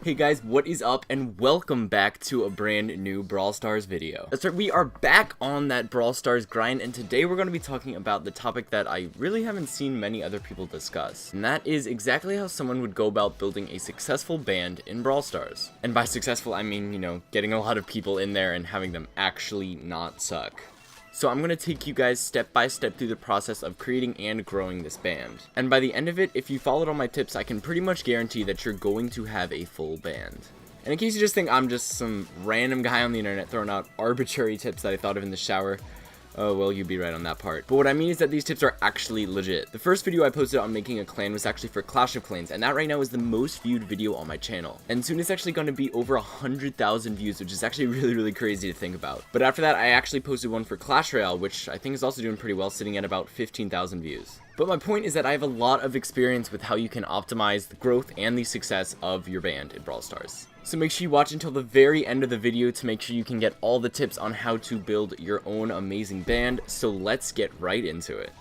Hey guys, what is up, and welcome back to a brand new Brawl Stars video. That's right, we are back on that Brawl Stars grind, and today we're going to be talking about the topic that I really haven't seen many other people discuss. And that is exactly how someone would go about building a successful band in Brawl Stars. And by successful, I mean, you know, getting a lot of people in there and having them actually not suck. So I'm going to take you guys step by step through the process of creating and growing this band. And by the end of it, if you followed all my tips, I can pretty much guarantee that you're going to have a full band. And in case you just think I'm just some random guy on the internet throwing out arbitrary tips that I thought of in the shower, oh, well, you'd be right on that part. But what I mean is that these tips are actually legit. The first video I posted on making a clan was actually for Clash of Clans, and that right now is the most viewed video on my channel. And soon it's actually going to be over 100,000 views, which is actually really crazy to think about. But after that, I actually posted one for Clash Royale, which I think is also doing pretty well, sitting at about 15,000 views. But my point is that I have a lot of experience with how you can optimize the growth and the success of your band in Brawl Stars. So make sure you watch until the very end of the video to make sure you can get all the tips on how to build your own amazing band. So let's get right into it.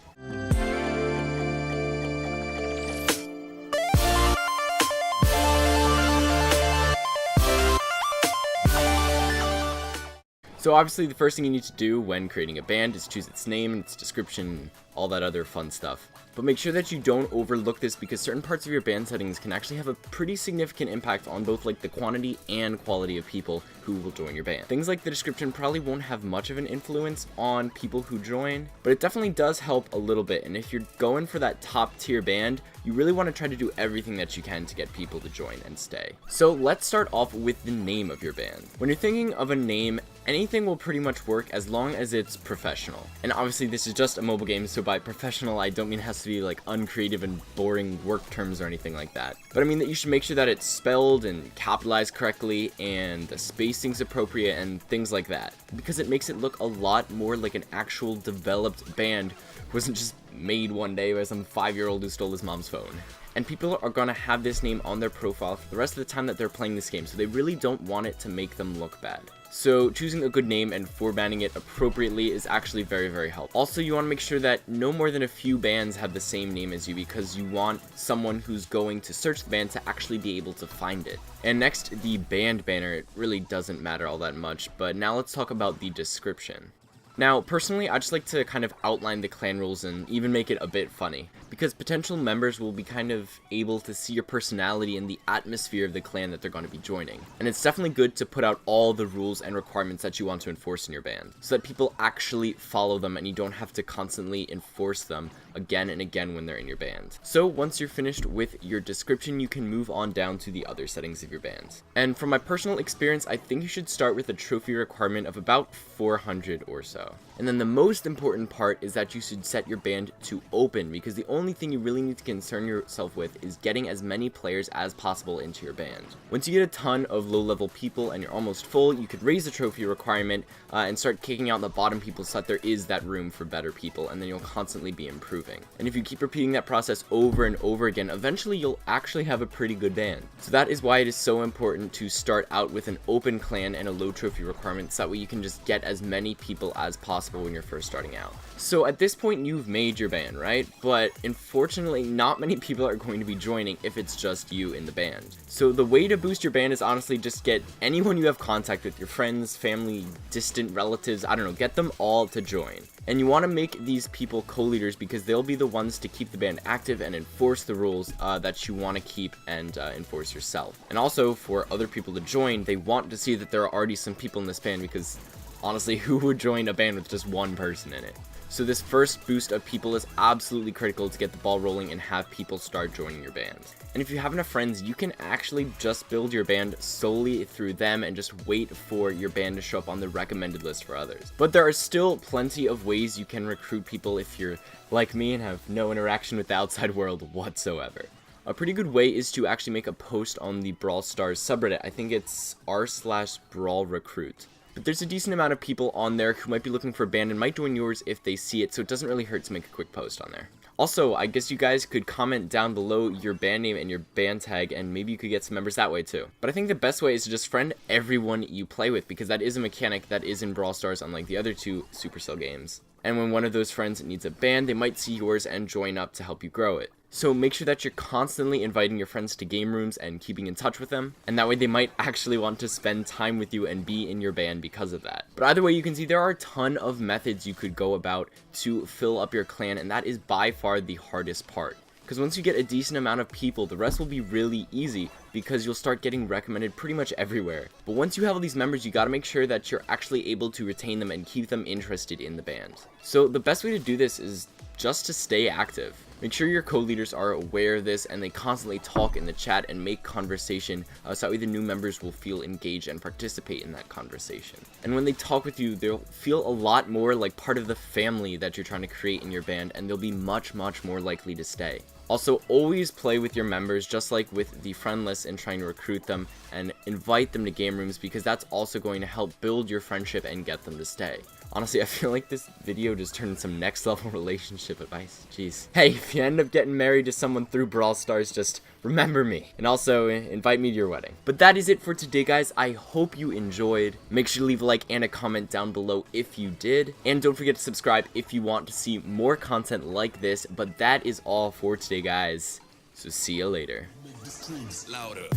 So obviously the first thing you need to do when creating a band is choose its name, its description, all that other fun stuff. But make sure that you don't overlook this, because certain parts of your band settings can actually have a pretty significant impact on both like the quantity and quality of people who will join your band. Things like the description probably won't have much of an influence on people who join, but it definitely does help a little bit. And if you're going for that top tier band, you really want to try to do everything that you can to get people to join and stay. So let's start off with the name of your band. When you're thinking of a name, anything will pretty much work as long as it's professional. And obviously this is just a mobile game, so by professional I don't mean it has to be like uncreative and boring work terms or anything like that. But I mean that you should make sure that it's spelled and capitalized correctly and the spacing's appropriate and things like that, because it makes it look a lot more like an actual developed band who wasn't just made one day by some 5-year-old who stole his mom's phone. And people are going to have this name on their profile for the rest of the time that they're playing this game, so they really don't want it to make them look bad. So choosing a good name and formatting it appropriately is actually very helpful. Also, you want to make sure that no more than a few bands have the same name as you, because you want someone who's going to search the band to actually be able to find it. And next, the band banner. It really doesn't matter all that much, but now let's talk about the description. Now, personally, I just like to kind of outline the clan rules and even make it a bit funny, because potential members will be kind of able to see your personality and the atmosphere of the clan that they're going to be joining. And it's definitely good to put out all the rules and requirements that you want to enforce in your band, so that people actually follow them and you don't have to constantly enforce them again and again when they're in your band. So once you're finished with your description, you can move on down to the other settings of your band. And from my personal experience, I think you should start with a trophy requirement of about 400 or so. And then the most important part is that you should set your band to open, because the only thing you really need to concern yourself with is getting as many players as possible into your band. Once you get a ton of low-level people and you're almost full, you could raise the trophy requirement and start kicking out the bottom people so that there is that room for better people, and then you'll constantly be improving. And if you keep repeating that process over and over again, eventually you'll actually have a pretty good band. So that is why it is so important to start out with an open clan and a low trophy requirement, so that way you can just get as many people as possible when you're first starting out. So at this point you've made your band, right? But unfortunately not many people are going to be joining if it's just you in the band. So the way to boost your band is honestly just get anyone you have contact with, your friends, family, distant relatives, I don't know, get them all to join. And you want to make these people co-leaders, because they'll be the ones to keep the band active and enforce the rules that you want to keep and enforce yourself. And also for other people to join, they want to see that there are already some people in this band, because honestly, who would join a band with just one person in it? So this first boost of people is absolutely critical to get the ball rolling and have people start joining your band. And if you have enough friends, you can actually just build your band solely through them and just wait for your band to show up on the recommended list for others. But there are still plenty of ways you can recruit people if you're like me and have no interaction with the outside world whatsoever. A pretty good way is to actually make a post on the Brawl Stars subreddit. I think it's r/brawlrecruit. But there's a decent amount of people on there who might be looking for a band and might join yours if they see it, so it doesn't really hurt to make a quick post on there. Also, I guess you guys could comment down below your band name and your band tag, and maybe you could get some members that way too. But I think the best way is to just friend everyone you play with, because that is a mechanic that is in Brawl Stars, unlike the other two Supercell games. And when one of those friends needs a band, they might see yours and join up to help you grow it. So make sure that you're constantly inviting your friends to game rooms and keeping in touch with them, and that way they might actually want to spend time with you and be in your band because of that. But either way, you can see there are a ton of methods you could go about to fill up your clan, and that is by far the hardest part. Because once you get a decent amount of people, the rest will be really easy because you'll start getting recommended pretty much everywhere. But once you have all these members, you gotta make sure that you're actually able to retain them and keep them interested in the band. So the best way to do this is just to stay active. Make sure your co-leaders are aware of this and they constantly talk in the chat and make conversation so that way the new members will feel engaged and participate in that conversation. And when they talk with you, they'll feel a lot more like part of the family that you're trying to create in your band, and they'll be much more likely to stay. Also, always play with your members, just like with the friend list and trying to recruit them, and invite them to game rooms, because that's also going to help build your friendship and get them to stay. Honestly, I feel like this video just turned some next level relationship advice. Jeez. Hey, if you end up getting married to someone through Brawl Stars, just remember me. And also, invite me to your wedding. But that is it for today, guys. I hope you enjoyed. Make sure to leave a like and a comment down below if you did. And don't forget to subscribe if you want to see more content like this. But that is all for today, guys. So see you later. Make the screams louder.